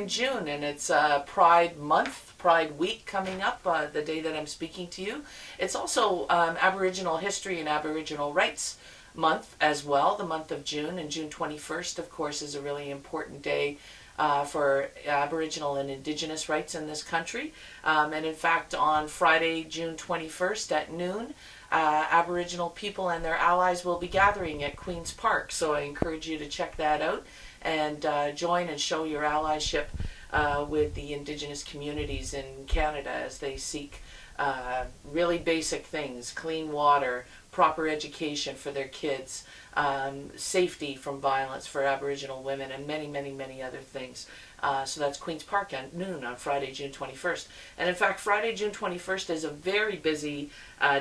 in June, and it's Pride Month, Pride Week coming up, the day that I'm speaking to you. It's also Aboriginal History and Aboriginal Rights Month as well, the month of June. And June 21st, of course, is a really important day for Aboriginal and Indigenous rights in this country. And in fact, on Friday, June 21st at noon, Aboriginal people and their allies will be gathering at Queen's Park. So I encourage you to check that out and join and show your allyship with the Indigenous communities in Canada as they seek really basic things: clean water, proper education for their kids, safety from violence for Aboriginal women, and many, many, many other things. So that's Queen's Park at noon on Friday, June 21st. And in fact, Friday, June 21st is a very busy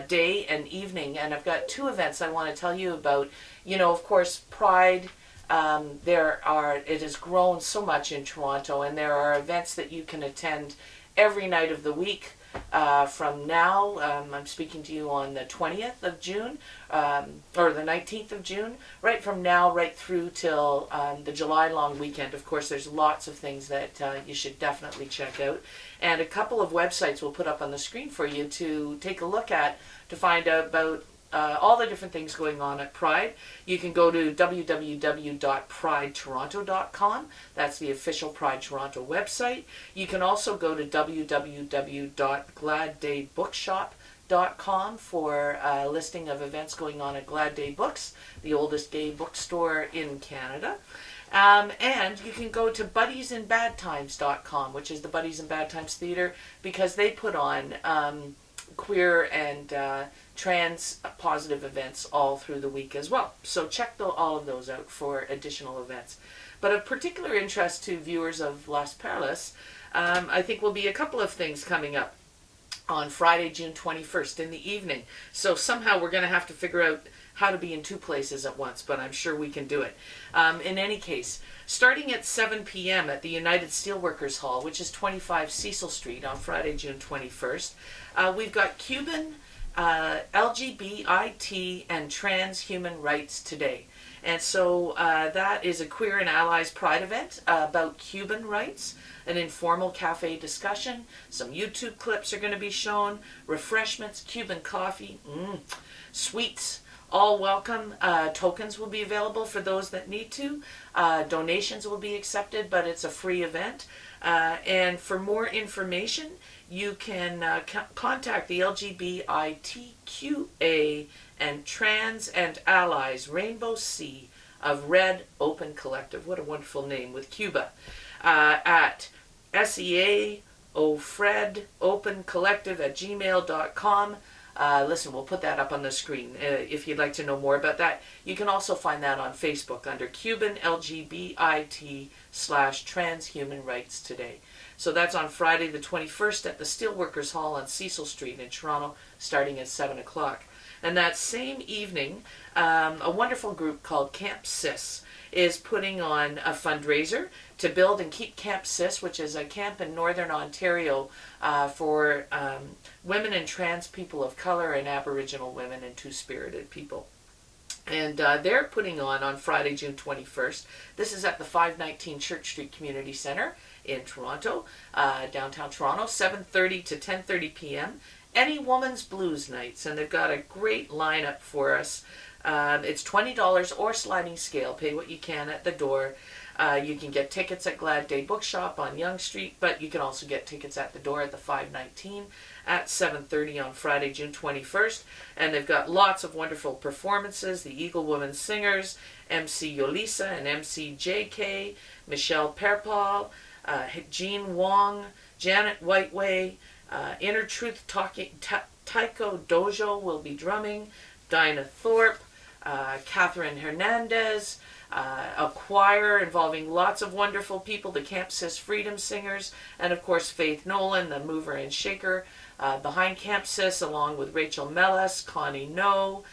day and evening, and I've got two events I want to tell you about. You know, of course, Pride, it has grown so much in Toronto, and there are events that you can attend every night of the week. From now, I'm speaking to you on the 20th of June, or the 19th of June, right from now right through till the July long weekend. Of course, there's lots of things that you should definitely check out. And a couple of websites we'll put up on the screen for you to take a look at to find out about all the different things going on at Pride. You can go to www.pridetoronto.com. That's the official Pride Toronto website. You can also go to www.gladdaybookshop.com for a listing of events going on at Glad Day Books, the oldest gay bookstore in Canada. And you can go to buddiesandbadtimes.com, which is the Buddies and Bad Times Theater, because they put on queer and trans positive events all through the week as well. So check all of those out for additional events. But of particular interest to viewers of Las Perlas, I think will be a couple of things coming up on Friday, June 21st in the evening. So somehow we're going to have to figure out how to be in two places at once, but I'm sure we can do it. In any case, starting at 7 p.m. at the United Steelworkers Hall, which is 25 Cecil Street on Friday, June 21st, we've got Cuban, LGBT, and trans human rights today. And so that is a Queer and Allies Pride event about Cuban rights, an informal cafe discussion. Some YouTube clips are going to be shown, refreshments, Cuban coffee, sweets, all welcome. Tokens will be available for those that need to. Donations will be accepted, but it's a free event. And for more information, you can contact the LGBTQA and Trans and Allies Rainbow Sea of Red Open Collective. What a wonderful name, with Cuba. At seaofredopencollective@gmail.com. Listen, we'll put that up on the screen if you'd like to know more about that. You can also find that on Facebook under Cuban LGBT/Trans Human Rights Today. So that's on Friday the 21st at the Steelworkers Hall on Cecil Street in Toronto, starting at 7 o'clock. And that same evening, a wonderful group called Camp Cis is putting on a fundraiser to build and keep Camp Cis, which is a camp in Northern Ontario for women and trans people of color and Aboriginal women and Two-Spirited people. And they're putting on Friday, June 21st. This is at the 519 Church Street Community Centre in Toronto, downtown Toronto, 7:30 to 10:30 p.m. Any Woman's Blues Nights, and they've got a great lineup for us. It's $20 or sliding scale. Pay what you can at the door. You can get tickets at Glad Day Bookshop on Yonge Street, but you can also get tickets at the door at the 519 at 7:30 on Friday, June 21st. And they've got lots of wonderful performances. The Eagle Woman Singers, MC Yolisa and MC JK, Michelle Perpal, Jean Wong, Janet Whiteway, Inner Truth Taiko Dojo will be drumming, Dinah Thorpe, Catherine Hernandez, a choir involving lots of wonderful people, the Camp Cis Freedom Singers, and of course Faith Nolan, the mover and shaker behind Camp Cis, along with Rachel Mellis, Connie No,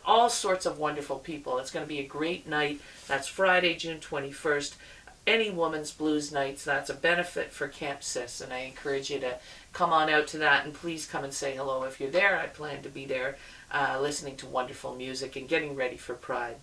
all sorts of wonderful people. It's going to be a great night. That's Friday, June 21st. Any Woman's Blues Nights. That's a benefit for Camp Cis, and I encourage you to come on out to that, and please come and say hello if you're there. I plan to be there listening to wonderful music and getting ready for Pride.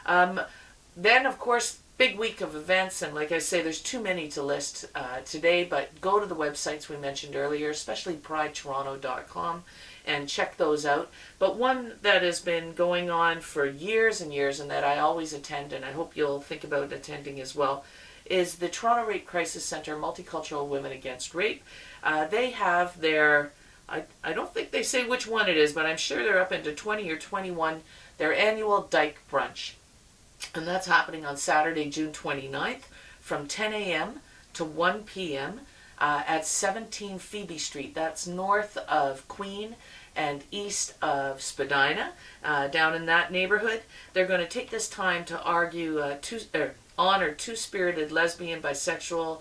Then, of course, big week of events, and like I say, there's too many to list today, but go to the websites we mentioned earlier, especially pridetoronto.com, and check those out. But one that has been going on for years and years, and that I always attend, and I hope you'll think about attending as well, is the Toronto Rape Crisis Center Multicultural Women Against Rape. They have their, I don't think they say which one it is, but I'm sure they're up into 20 or 21, their annual Dyke Brunch. And that's happening on Saturday, June 29th from 10 a.m. to 1 p.m. At 17 Phoebe Street. That's north of Queen and east of Spadina, down in that neighborhood. They're going to take this time to honor two-spirited lesbian, bisexual,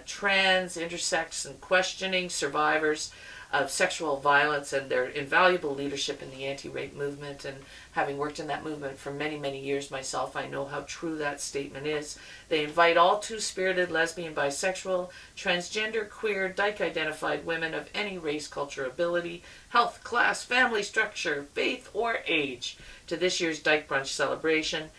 trans, intersex, and questioning survivors of sexual violence and their invaluable leadership in the anti-rape movement. And having worked in that movement for many, many years myself, I know how true that statement is. They invite all two-spirited lesbian, bisexual, transgender, queer, dyke-identified women of any race, culture, ability, health, class, family structure, faith, or age to this year's Dyke Brunch celebration.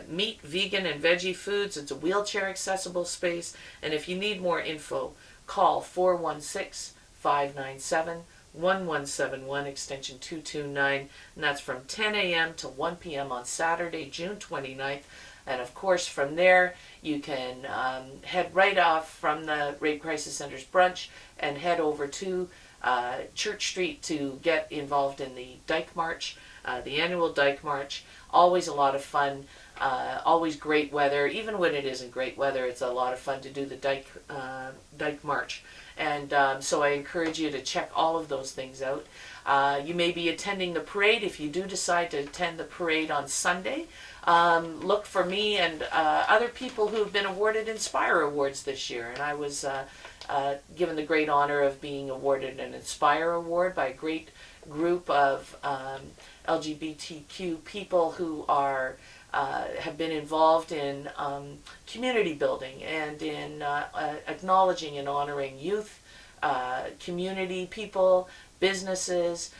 Meat, vegan, and veggie foods. It's a wheelchair-accessible space. And if you need more info, call 416-597-1171, extension 229, and that's from 10 a.m. to 1 p.m. on Saturday, June 29th. And of course, from there, you can head right off from the Rape Crisis Center's brunch and head over to Church Street to get involved in the Dyke March, the annual Dyke March. Always a lot of fun, always great weather. Even when it isn't great weather, it's a lot of fun to do the Dyke March. And so I encourage you to check all of those things out. You may be attending the parade. If you do decide to attend the parade on Sunday, look for me and other people who have been awarded Inspire Awards this year. And I was given the great honor of being awarded an Inspire Award by a great group of LGBTQ people who are have been involved in community building and in acknowledging and honoring youth, community people, businesses,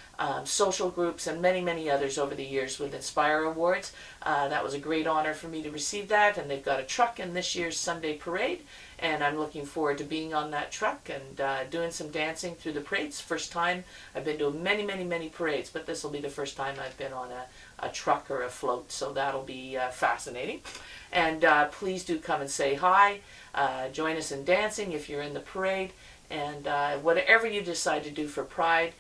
social groups, and many, many others over the years with Inspire Awards. That was a great honor for me to receive that, and they've got a truck in this year's Sunday parade, and I'm looking forward to being on that truck and doing some dancing through the parades. First time. I've been to many, many, many parades, but this will be the first time I've been on a truck or a float, so that'll be fascinating. And please do come and say hi. Join us in dancing if you're in the parade. And whatever you decide to do for Pride,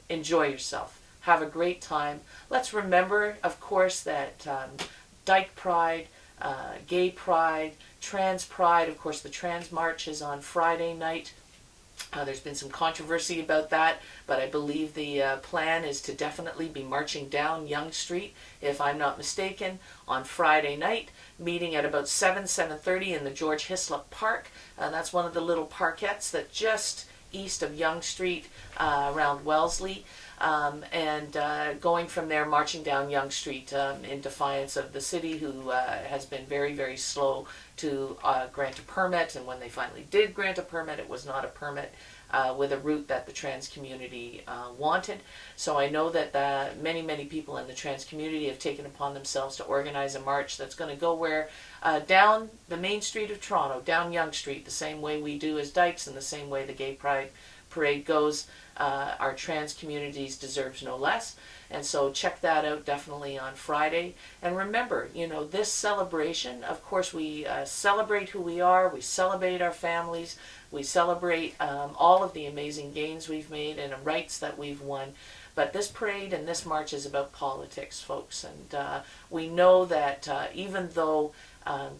enjoy yourself. Have a great time. Let's remember, of course, that Dyke Pride, Gay Pride, Trans Pride, of course the Trans March is on Friday night. There's been some controversy about that, but I believe the plan is to definitely be marching down Yonge Street, if I'm not mistaken, on Friday night, meeting at about 7:30 in the George Hislop Park. That's one of the little parkettes that just east of Yonge Street, around Wellesley, and going from there, marching down Yonge Street in defiance of the city, who has been very, very slow to grant a permit. And when they finally did grant a permit, it was not a permit with a route that the trans community wanted. So I know that many, many people in the trans community have taken upon themselves to organize a march that's going to go down the main street of Toronto, down Yonge Street, the same way we do as Dykes, and the same way the Gay Pride Parade goes. Our trans communities deserves no less. And so check that out definitely on Friday. And remember, this celebration, of course, we celebrate who we are, we celebrate our families, we celebrate all of the amazing gains we've made and the rights that we've won. But this parade and this march is about politics, folks. And we know that even though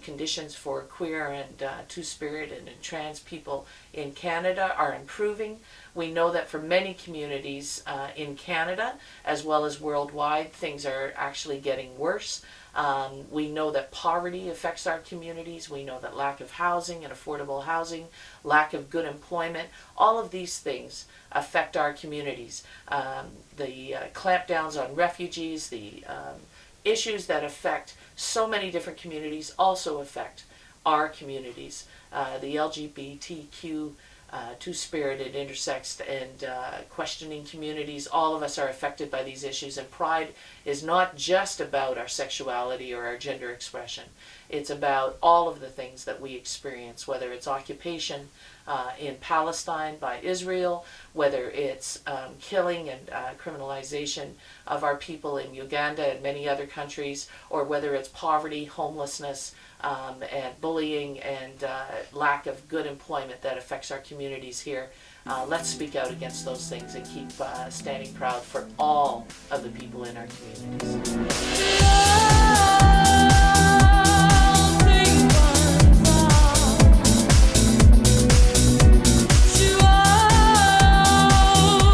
conditions for queer and two-spirited and trans people in Canada are improving, we know that for many communities in Canada, as well as worldwide, things are actually getting worse. We know that poverty affects our communities. We know that lack of housing and affordable housing, lack of good employment, all of these things affect our communities. The clampdowns on refugees, the issues that affect so many different communities also affect our communities. The LGBTQ two-spirited, intersex, and questioning communities. All of us are affected by these issues, and Pride is not just about our sexuality or our gender expression. It's about all of the things that we experience, whether it's occupation in Palestine by Israel, whether it's killing and criminalization of our people in Uganda and many other countries, or whether it's poverty, homelessness, and bullying and lack of good employment that affects our communities here. Let's speak out against those things and keep standing proud for all of the people in our communities.